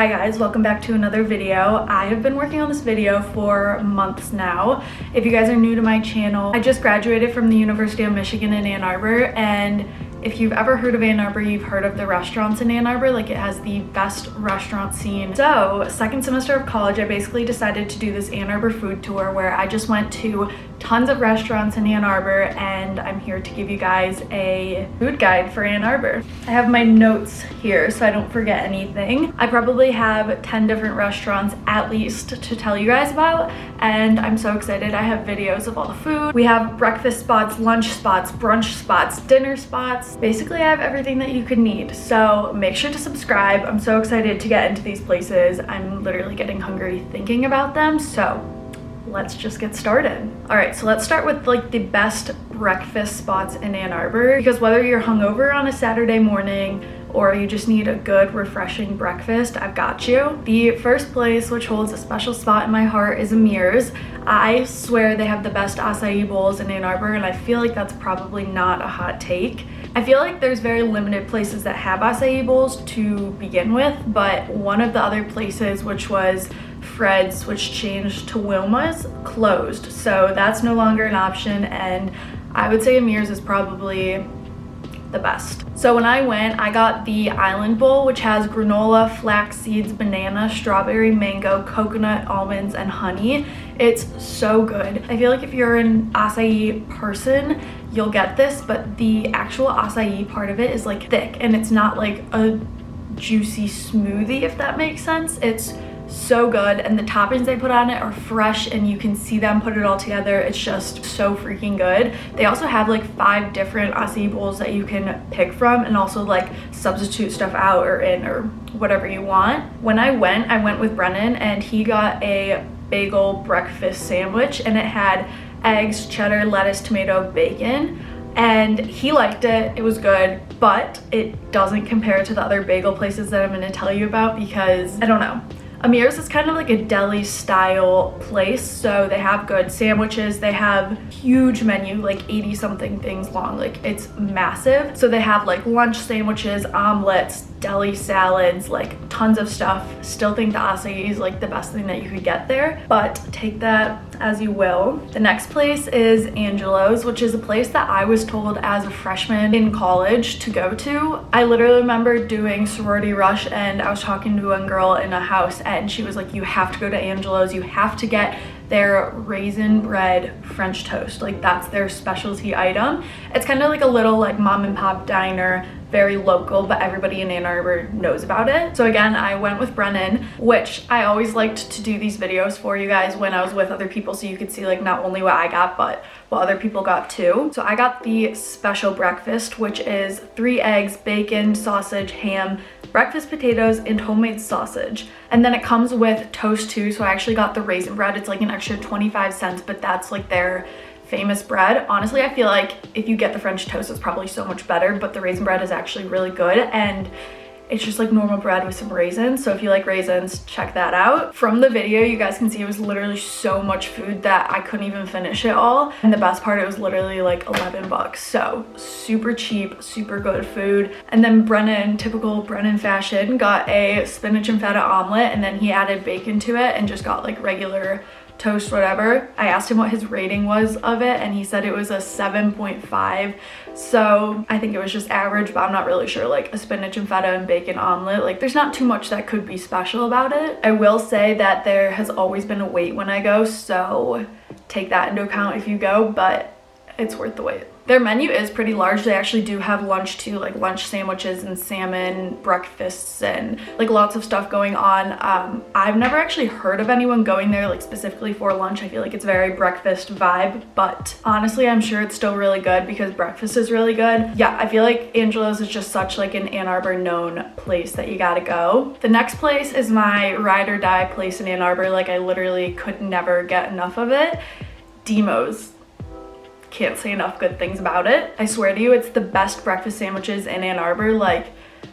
Hi guys, welcome back to another video. I have been working on this video for months now. If you guys are new to my channel, I just graduated from the University of Michigan in Ann Arbor, and if you've ever heard of Ann Arbor, you've heard of the restaurants in Ann Arbor. Like, it has the best restaurant scene. So second semester of college, I basically decided to do this Ann Arbor food tour where I just went to tons of restaurants in Ann Arbor, and I'm here to give you guys a food guide for Ann Arbor. I have my notes here so I don't forget anything. I probably have 10 different restaurants at least to tell you guys about, and I'm so excited. I have videos of all the food. We have breakfast spots, lunch spots, brunch spots, dinner spots. Basically, I have everything that you could need, so make sure to subscribe. I'm so excited to get into these places. I'm literally getting hungry thinking about them, so let's just get started. All right, so let's start with like the best breakfast spots in Ann Arbor, because whether you're hungover on a Saturday morning or you just need a good refreshing breakfast, I've got you. The first place, which holds a special spot in my heart, is Amer's. I swear they have the best acai bowls in Ann Arbor, and I feel like that's probably not a hot take. I feel like there's very limited places that have acai bowls to begin with, but one of the other places, which was Fred's, which changed to Wilma's, closed, so that's no longer an option, and I would say Amer's is probably the best. So when I went, I got the Island Bowl, which has granola, flax seeds, banana, strawberry, mango, coconut, almonds, and honey. It's so good. I feel like if you're an acai person, you'll get this, but the actual acai part of it is like thick, and it's not like a juicy smoothie, if that makes sense. It's so good, and the toppings they put on it are fresh, and you can see them put it all together. It's just so freaking good. They also have like 5 different acai bowls that you can pick from, and also like substitute stuff out or in or whatever you want. When I went with Brennan, and he got a bagel breakfast sandwich, and it had eggs, cheddar, lettuce, tomato, bacon, and he liked it. It was good, but it doesn't compare to the other bagel places that I'm going to tell you about, because I don't know. Amer's is kind of like a deli style place, so they have good sandwiches. They have huge menu, like 80 something things long, like it's massive. So they have like lunch sandwiches, omelets, deli salads, like tons of stuff. Still think the acai is like the best thing that you could get there, but take that as you will. The next place is Angelo's, which is a place that I was told as a freshman in college to go to. I literally remember doing sorority rush, and I was talking to one girl in a house, and she was like, you have to go to Angelo's, you have to get their raisin bread French toast. Like, that's their specialty item. It's kind of like a little like mom and pop diner, very local, but everybody in Ann Arbor knows about it. So again, I went with Brennan, which I always liked to do these videos for you guys when I was with other people, so you could see like not only what I got, but what other people got too. So I got the special breakfast, which is 3 eggs, bacon, sausage, ham, breakfast potatoes, and homemade sausage. And then it comes with toast too, so I actually got the raisin bread. It's like an extra 25 cents, but that's like their famous bread. Honestly, I feel like if you get the French toast, it's probably so much better, but the raisin bread is actually really good, and it's just like normal bread with some raisins. So if you like raisins, check that out. From the video, you guys can see it was literally so much food that I couldn't even finish it all. And the best part, it was literally like 11 bucks. So super cheap, super good food. And then Brennan, typical Brennan fashion, got a spinach and feta omelet, and then he added bacon to it and just got like regular toast, whatever. I asked him what his rating was of it, and he said it was a 7.5. So I think it was just average, but I'm not really sure. Like a spinach and feta and bacon omelet, like there's not too much that could be special about it. I will say that there has always been a wait when I go, so take that into account if you go, but it's worth the wait. Their menu is pretty large. They actually do have lunch too, like lunch sandwiches and salmon breakfasts and like lots of stuff going on. I've never actually heard of anyone going there like specifically for lunch. I feel like it's very breakfast vibe, but honestly, I'm sure it's still really good because breakfast is really good. Yeah, I feel like Angelo's is just such like an Ann Arbor known place that you gotta go. The next place is my ride or die place in Ann Arbor. Like, I literally could never get enough of it. Dimo's. Can't say enough good things about it. I swear to you, it's the best breakfast sandwiches in Ann Arbor. Like,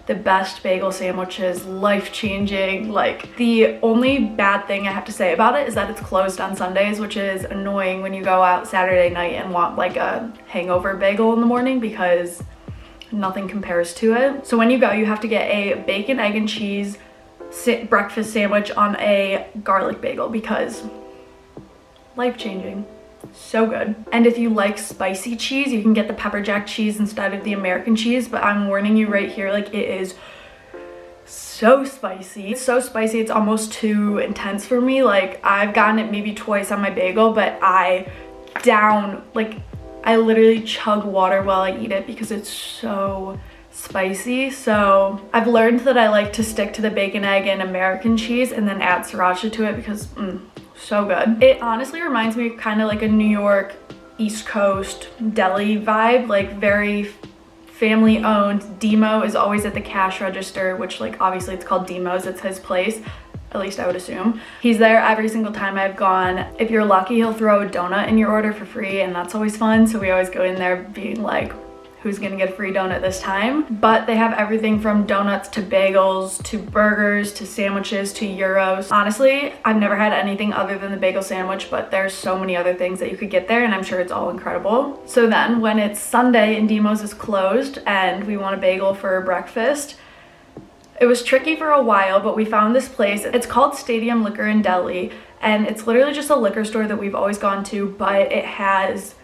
the best bagel sandwiches, life-changing. Like, the only bad thing I have to say about it is that it's closed on Sundays, which is annoying when you go out Saturday night and want like a hangover bagel in the morning, because nothing compares to it. So when you go, you have to get a bacon, egg, and cheese breakfast sandwich on a garlic bagel because life-changing. So good. And if you like spicy cheese, you can get the pepper jack cheese instead of the American cheese, but I'm warning you right here, like, it is so spicy. It's so spicy, it's almost too intense for me. Like, I've gotten it maybe twice on my bagel, but I literally chug water while I eat it because it's so spicy. So I've learned that I like to stick to the bacon, egg, and American cheese and then add sriracha to it because so good. It honestly reminds me of kind of like a New York East Coast deli vibe, like very family owned. Dimo is always at the cash register, which, like, obviously it's called Dimo's, it's his place, at least I would assume. He's there every single time I've gone. If you're lucky, he'll throw a donut in your order for free, and that's always fun. So we always go in there being like, who's gonna get a free donut this time? But they have everything from donuts to bagels to burgers to sandwiches to gyros. Honestly, I've never had anything other than the bagel sandwich, but there's so many other things that you could get there, and I'm sure it's all incredible. So then when it's Sunday and Dimo's is closed and we want a bagel for breakfast, it was tricky for a while, but we found this place. It's called Stadium Liquor and Deli, and it's literally just a liquor store that we've always gone to, but it has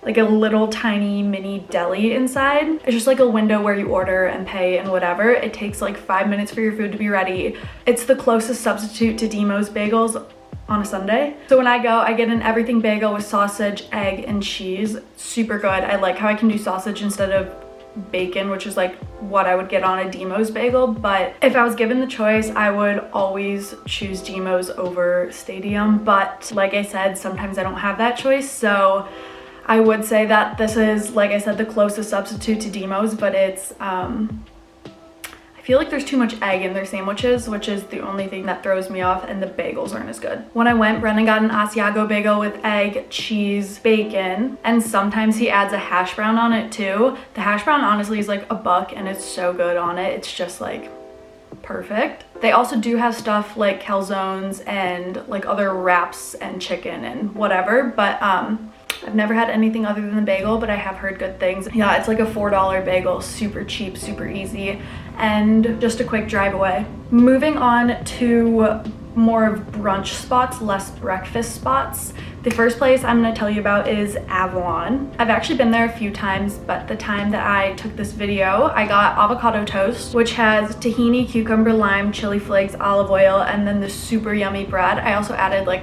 like a little tiny mini deli inside. It's just like a window where you order and pay and whatever. It takes like 5 minutes for your food to be ready. It's the closest substitute to Dimo's bagels on a Sunday. So when I go, I get an everything bagel with sausage, egg, and cheese. Super good. I like how I can do sausage instead of bacon, which is like what I would get on a Dimo's bagel. But if I was given the choice, I would always choose Dimo's over Stadium. But like I said, sometimes I don't have that choice. So I would say that this is, like I said, the closest substitute to Dimo's, but it's, I feel like there's too much egg in their sandwiches, which is the only thing that throws me off, and the bagels aren't as good. When I went, Brendan got an Asiago bagel with egg, cheese, bacon, and sometimes he adds a hash brown on it too. The hash brown honestly is like $1 and it's so good on it. It's just like perfect. They also do have stuff like calzones and like other wraps and chicken and whatever, but I've never had anything other than the bagel, but I have heard good things. Yeah, it's like a $4 bagel, super cheap, super easy, and just a quick drive away. Moving on to more of brunch spots, less breakfast spots. The first place I'm going to tell you about is Avalon. I've actually been there a few times, but the time that I took this video, I got avocado toast, which has tahini, cucumber, lime, chili flakes, olive oil, and then the super yummy bread. I also added like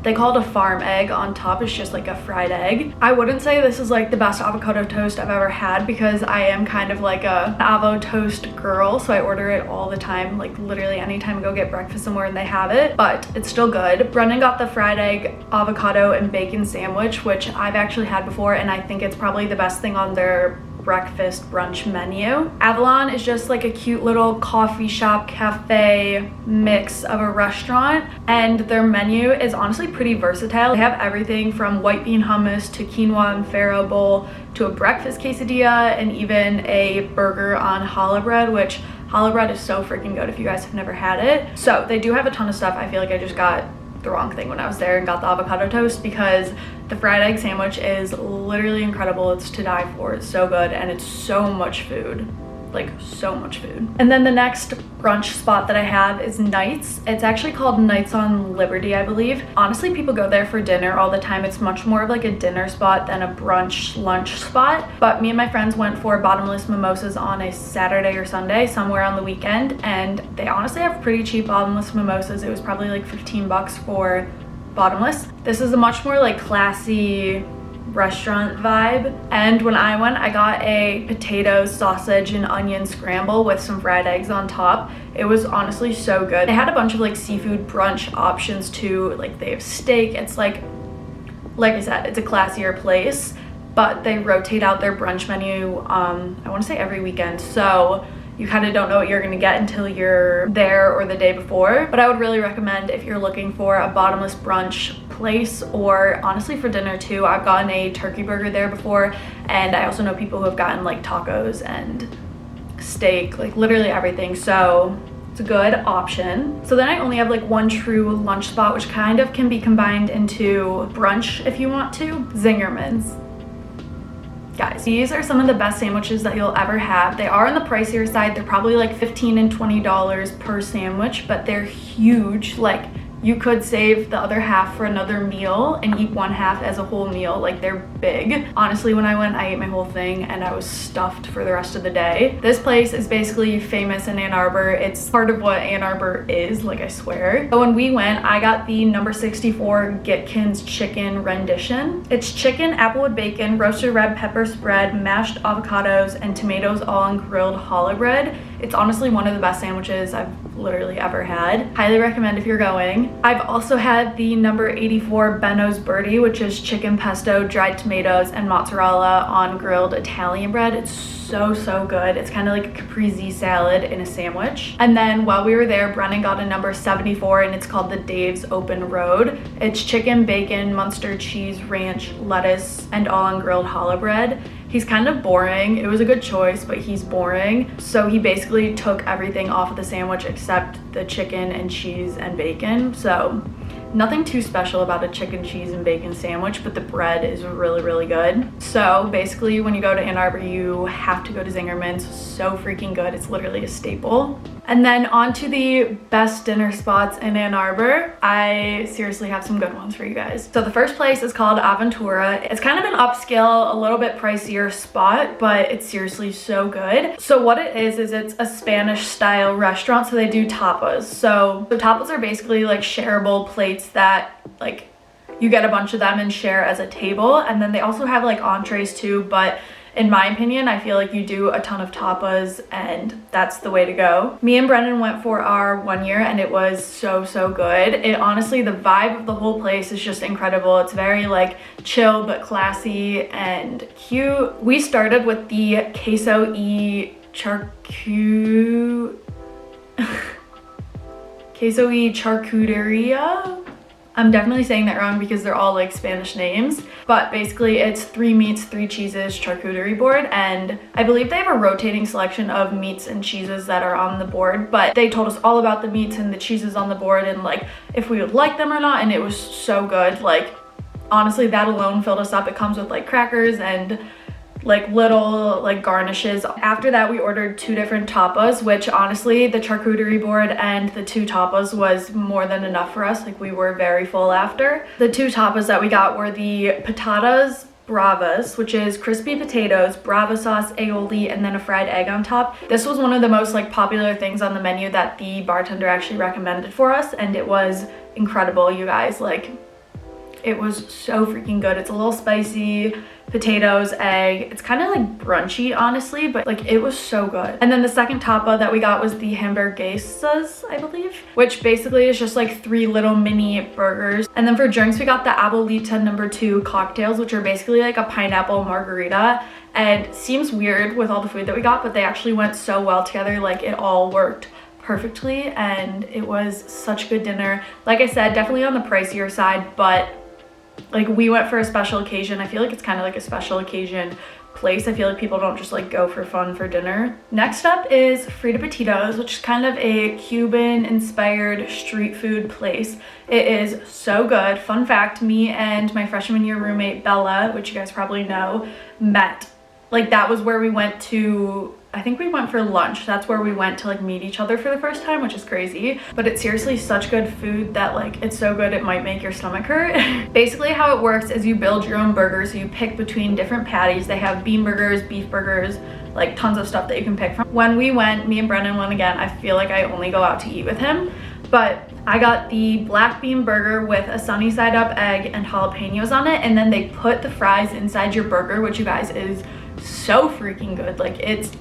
they call it a farm egg on top. It's just like a fried egg. I wouldn't say this is like the best avocado toast I've ever had because I am kind of like an avo toast girl, so I order it all the time, like literally anytime I go get breakfast somewhere and they have it, but it's still good. Brendan got the fried egg, avocado, and bacon sandwich, which I've actually had before, and I think it's probably the best thing on their breakfast brunch menu. Avalon is just like a cute little coffee shop cafe mix of a restaurant, and their menu is honestly pretty versatile. They have everything from white bean hummus to quinoa and farro bowl to a breakfast quesadilla and even a burger on challah bread, which challah bread is so freaking good if you guys have never had it. So they do have a ton of stuff. I feel like I just got the wrong thing when I was there and got the avocado toast because the fried egg sandwich is literally incredible. It's to die for. It's so good, and it's so much food. Like, so much food. And then the next brunch spot that I have is Nights. It's actually called Nights on Liberty, I believe. Honestly, people go there for dinner all the time. It's much more of like a dinner spot than a brunch lunch spot. But me and my friends went for bottomless mimosas on a Saturday or Sunday, somewhere on the weekend, and they honestly have pretty cheap bottomless mimosas. It was probably like 15 bucks for bottomless. This is a much more like classy restaurant vibe, and when I went, I got a potato, sausage, and onion scramble with some fried eggs on top. It was honestly so good. They had a bunch of like seafood brunch options too. Like they have steak. It's like I said, it's a classier place, but they rotate out their brunch menu I want to say every weekend, so you kind of don't know what you're gonna get until you're there or the day before. But I would really recommend if you're looking for a bottomless brunch place, or honestly for dinner too. I've gotten a turkey burger there before, and I also know people who have gotten like tacos and steak, like literally everything, so it's a good option. So then I only have like one true lunch spot, which kind of can be combined into brunch if you want to. Zingerman's. Guys, These are some of the best sandwiches that you'll ever have. They are on the pricier side. They're probably like $15 and $20 per sandwich, but they're huge. Like, you could save the other half for another meal and eat one half as a whole meal. Like, they're big. Honestly, when I went, I ate my whole thing and I was stuffed for the rest of the day. This place is basically famous in Ann Arbor. It's part of what Ann Arbor is, like, I swear. But when we went, I got the number 64 Gitkin's chicken rendition. It's chicken, applewood bacon, roasted red pepper spread, mashed avocados, and tomatoes all on grilled challah bread. It's honestly one of the best sandwiches I've literally ever had. Highly recommend if you're going. I've also had the number 84 Benno's Birdie, which is chicken pesto, dried tomatoes, and mozzarella on grilled Italian bread. It's so good. It's kind of like a caprese salad in a sandwich. And then while we were there, Brennan got a number 74 and it's called the Dave's Open Road. It's chicken, bacon, Munster cheese, ranch, lettuce, and all on grilled challah bread. He's kind of boring. It was a good choice, but he's boring. So he basically took everything off of the sandwich except the chicken and cheese and bacon. So nothing too special about a chicken, cheese, and bacon sandwich, but the bread is really good. So basically, when you go to Ann Arbor, you have to go to Zingerman's. So freaking good. It's literally a staple. And then on to the best dinner spots in Ann Arbor. I seriously have some good ones for you guys. So the first place is called Aventura. It's kind of an upscale, a little bit pricier spot, but it's seriously so good. So what it is it's a Spanish style restaurant, so they do tapas. So the tapas are basically like shareable plates that like you get a bunch of them and share as a table. And then they also have like entrees too, but in my opinion, I feel like you do a ton of tapas and that's the way to go. Me and Brennan went for our 1 year and it was so good. It honestly, the vibe of the whole place is just incredible. It's very like chill but classy and cute. We started with the queso y charcuteria. I'm definitely saying that wrong because they're all like Spanish names, but basically it's 3 meats, 3 cheeses charcuterie board, and I believe they have a rotating selection of meats and cheeses that are on the board, but they told us all about the meats and the cheeses on the board and like if we would like them or not, and it was so good. Like honestly, that alone filled us up. It comes with like crackers and like little like garnishes. After that, we ordered 2 different tapas, which honestly the charcuterie board and the 2 tapas was more than enough for us. Like we were very full after. The 2 tapas that we got were the patatas bravas, which is crispy potatoes, brava sauce, aioli, and then a fried egg on top. This was one of the most like popular things on the menu that the bartender actually recommended for us, and it was incredible, you guys. Like it was so freaking good. It's a little spicy, potatoes, egg. It's kind of like brunchy, honestly, but like it was so good. And then the second tapa that we got was the hamburguesas, I believe, which basically is just like 3 little mini burgers. And then for drinks, we got the Abuelita No. 2 cocktails, which are basically like a pineapple margarita. And seems weird with all the food that we got, but they actually went so well together. Like it all worked perfectly and it was such good dinner. Like I said, definitely on the pricier side, but like we went for a special occasion. I feel like it's kind of like a special occasion place. I feel like people don't just like go for fun for dinner. Next up is Frita Batidos, which is kind of a Cuban inspired street food place. It is so good. Fun fact, me and my freshman year roommate Bella, which you guys probably know, met. Like that was where we went to, I think we went for lunch. That's where we went to like meet each other for the first time, which is crazy. But it's seriously such good food that like it's so good it might make your stomach hurt. Basically how it works is you build your own burgers. So you pick between different patties. They have bean burgers, beef burgers, like tons of stuff that you can pick from. When we went, me and Brennan went again. I feel like I only go out to eat with him, but I got the black bean burger with a sunny side up egg and jalapenos on it, and then they put the fries inside your burger, which you guys is so freaking good. Like it's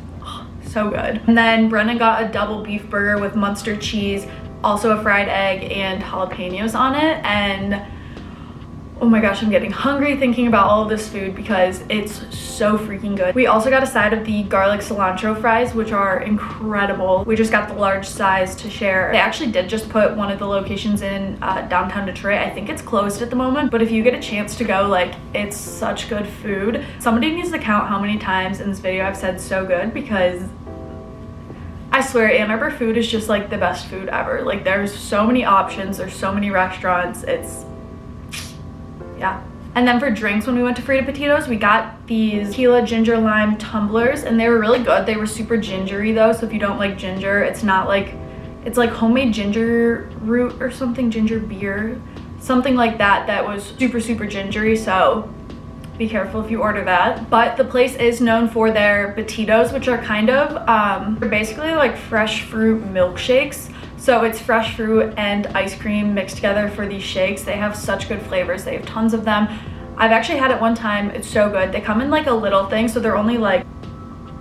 so good. And then Brennan got a double beef burger with Munster cheese, also a fried egg and jalapenos on it, and oh my gosh, I'm getting hungry thinking about all of this food because it's so freaking good. We also got a side of the garlic cilantro fries, which are incredible. We just got the large size to share. They actually did just put one of the locations in downtown Detroit. I think it's closed at the moment, but if you get a chance to go, like it's such good food. Somebody needs to count how many times in this video I've said so good, because I swear Ann Arbor food is just like the best food ever. Like there's so many options, there's so many restaurants. It's, yeah. And then for drinks, when we went to Frita Batidos, we got these tequila ginger lime tumblers, and they were really good. They were super gingery though, so if you don't like ginger, it's not like, it's like homemade ginger root or something, ginger beer, something like that, that was super, super gingery, so be careful if you order that. But the place is known for their batidos, which are kind of, they're basically like fresh fruit milkshakes. So it's fresh fruit and ice cream mixed together for these shakes. They have such good flavors. They have tons of them. I've actually had it one time. It's so good. They come in like a little thing, so they're only like,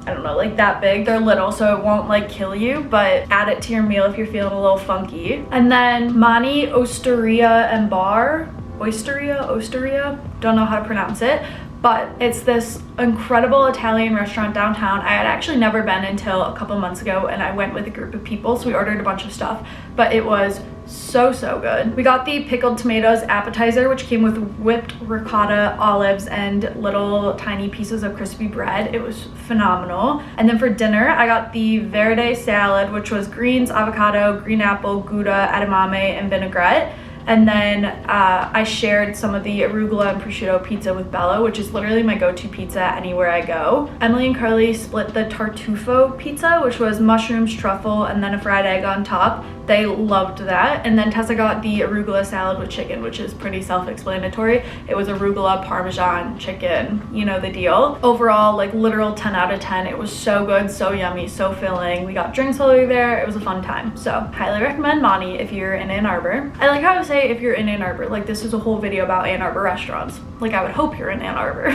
I don't know, like that big. They're little, so it won't like kill you, but add it to your meal if you're feeling a little funky. And then Mani Osteria and Bar, Osteria, don't know how to pronounce it, but it's this incredible Italian restaurant downtown. I had actually never been until a couple months ago, and I went with a group of people, so we ordered a bunch of stuff, but it was so good. We got the pickled tomatoes appetizer, which came with whipped ricotta, olives, and little tiny pieces of crispy bread. It was phenomenal. And then for dinner, I got the verde salad, which was greens, avocado, green apple, gouda, edamame, and vinaigrette. And then I shared some of the arugula and prosciutto pizza with Bella, which is literally my go-to pizza anywhere I go. Emily and Carly split the tartufo pizza, which was mushrooms, truffle, and then a fried egg on top. They loved that. And then Tessa got the arugula salad with chicken, which is pretty self-explanatory. It was arugula, parmesan, chicken, you know the deal. Overall, like literal 10 out of 10. It was so good, so yummy, so filling. We got drinks while we were there. It was a fun time. So highly recommend Mani if you're in Ann Arbor. I like how I say if you're in Ann Arbor, like this is a whole video about Ann Arbor restaurants. Like I would hope you're in Ann Arbor.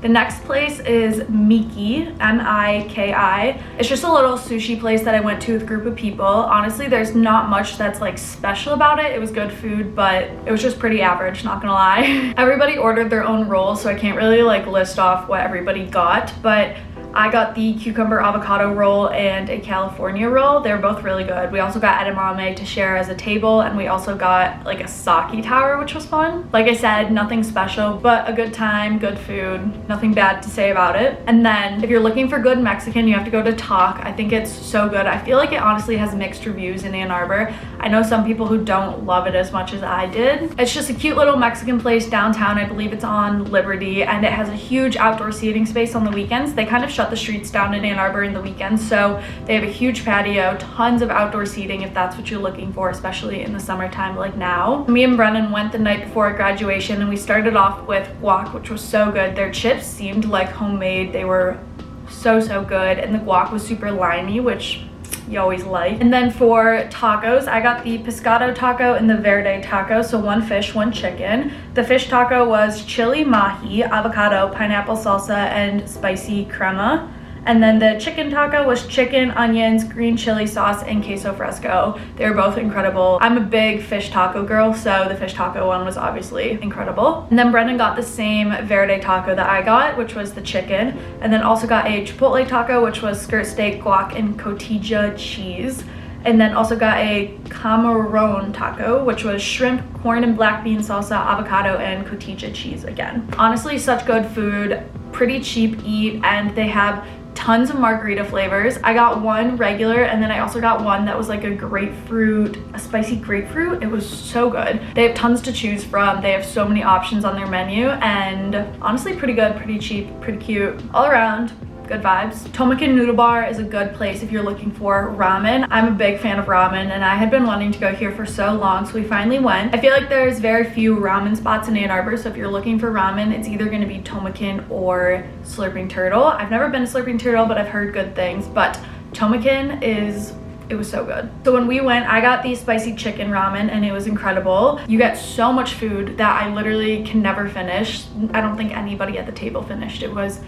The next place is Miki, M-I-K-I. It's just a little sushi place that I went to with a group of people. Honestly, there's not much that's like special about it. It was good food, but it was just pretty average, not gonna lie. Everybody ordered their own rolls, so I can't really like list off what everybody got, but I got the cucumber avocado roll and a California roll. They were both really good. We also got edamame to share as a table, and we also got like a sake tower, which was fun. Like I said, nothing special, but a good time, good food, nothing bad to say about it. And then if you're looking for good Mexican, you have to go to Talk. I think it's so good. I feel like it honestly has mixed reviews in Ann Arbor. I know some people who don't love it as much as I did. It's just a cute little Mexican place downtown. I believe it's on Liberty, and it has a huge outdoor seating space on the weekends. They kind of shut the streets down in Ann Arbor in the weekends, so they have a huge patio, tons of outdoor seating if that's what you're looking for, especially in the summertime like now. Me and Brennan went the night before graduation, and we started off with guac, which was so good. Their chips seemed like homemade. They were so good, and the guac was super liney, which you always like. And then for tacos, I got the pescado taco and the verde taco, so one fish, one chicken. The fish taco was chili mahi, avocado, pineapple salsa, and spicy crema. And then the chicken taco was chicken, onions, green chili sauce, and queso fresco. They were both incredible. I'm a big fish taco girl, so the fish taco one was obviously incredible. And then Brendan got the same verde taco that I got, which was the chicken. And then also got a chipotle taco, which was skirt steak, guac, and cotija cheese. And then also got a camarón taco, which was shrimp, corn and black bean salsa, avocado, and cotija cheese again. Honestly, such good food, pretty cheap eat, and they have tons of margarita flavors. I got one regular, and then I also got one that was like a grapefruit, a spicy grapefruit. It was so good. They have tons to choose from. They have so many options on their menu, and honestly pretty good, pretty cheap, pretty cute. All around, good vibes. Tomukun Noodle Bar is a good place if you're looking for ramen. I'm a big fan of ramen, and I had been wanting to go here for so long, so we finally went. I feel like there's very few ramen spots in Ann Arbor, so if you're looking for ramen, it's either going to be Tomukun or Slurping Turtle. I've never been to Slurping Turtle, but I've heard good things, but Tomukun it was so good. So when we went, I got the spicy chicken ramen, and it was incredible. You get so much food that I literally can never finish. I don't think anybody at the table finished. It was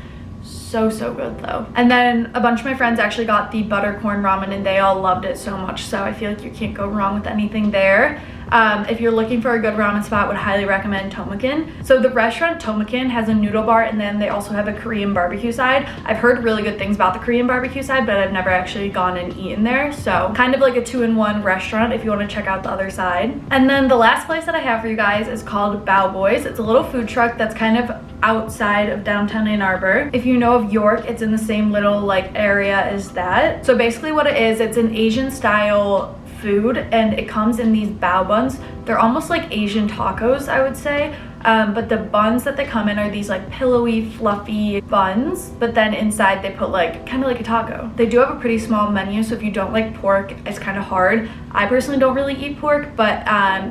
so good though. And then a bunch of my friends actually got the buttercorn ramen, and they all loved it so much, so I feel like you can't go wrong with anything there. If you're looking for a good ramen spot, would highly recommend Tomukun. So the restaurant Tomukun has a noodle bar, and then they also have a Korean barbecue side. I've heard really good things about the Korean barbecue side, but I've never actually gone and eaten there, so kind of like a 2-in-1 restaurant if you want to check out the other side. And then the last place that I have for you guys is called Bao Boys. It's a little food truck that's kind of outside of downtown Ann Arbor. If you know of York, it's in the same little like area as that. So basically what it is, it's an Asian style food, and it comes in these bao buns. They're almost like Asian tacos, I would say, But the buns that they come in are these like pillowy, fluffy buns, but then inside they put like kind of like a taco. They do have a pretty small menu, so if you don't like pork, it's kind of hard. I personally don't really eat pork, but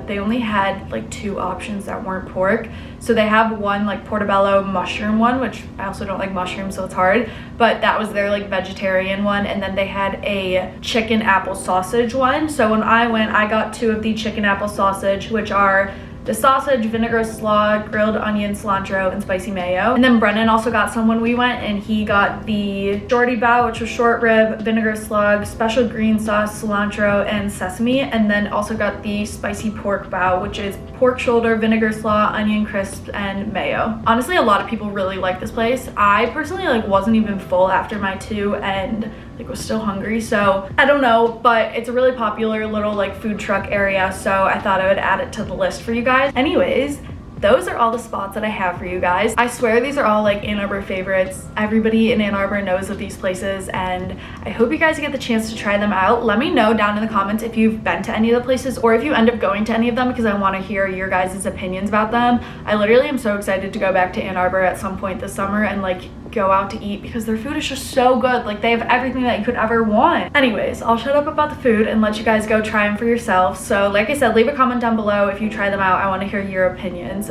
they only had like 2 options that weren't pork. So they have one like portobello mushroom one, which I also don't like mushrooms, so it's hard, but that was their like vegetarian one. And then they had a chicken apple sausage one. So when I went, I got 2 of the chicken apple sausage, which are the sausage, vinegar slaw, grilled onion, cilantro, and spicy mayo. And then Brennan also got some when we went, and he got the shorty bao, which was short rib, vinegar slug, special green sauce, cilantro, and sesame. And then also got the spicy pork bao, which is pork shoulder, vinegar slaw, onion crisp, and mayo. Honestly, a lot of people really like this place. I personally like wasn't even full after my 2 and like was still hungry, so I don't know, but it's a really popular little like food truck area, so I thought I would add it to the list for you guys. Anyways, those are all the spots that I have for you guys. I swear these are all like Ann Arbor favorites. Everybody in Ann Arbor knows of these places, and I hope you guys get the chance to try them out. Let me know down in the comments if you've been to any of the places or if you end up going to any of them, because I want to hear your guys' opinions about them. I literally am so excited to go back to Ann Arbor at some point this summer and like go out to eat, because their food is just so good. Like they have everything that you could ever want. Anyways, I'll shut up about the food and let you guys go try them for yourself. So like I said, leave a comment down below if you try them out. I want to hear your opinions.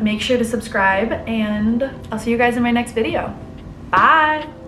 Make sure to subscribe, and I'll see you guys in my next video. Bye.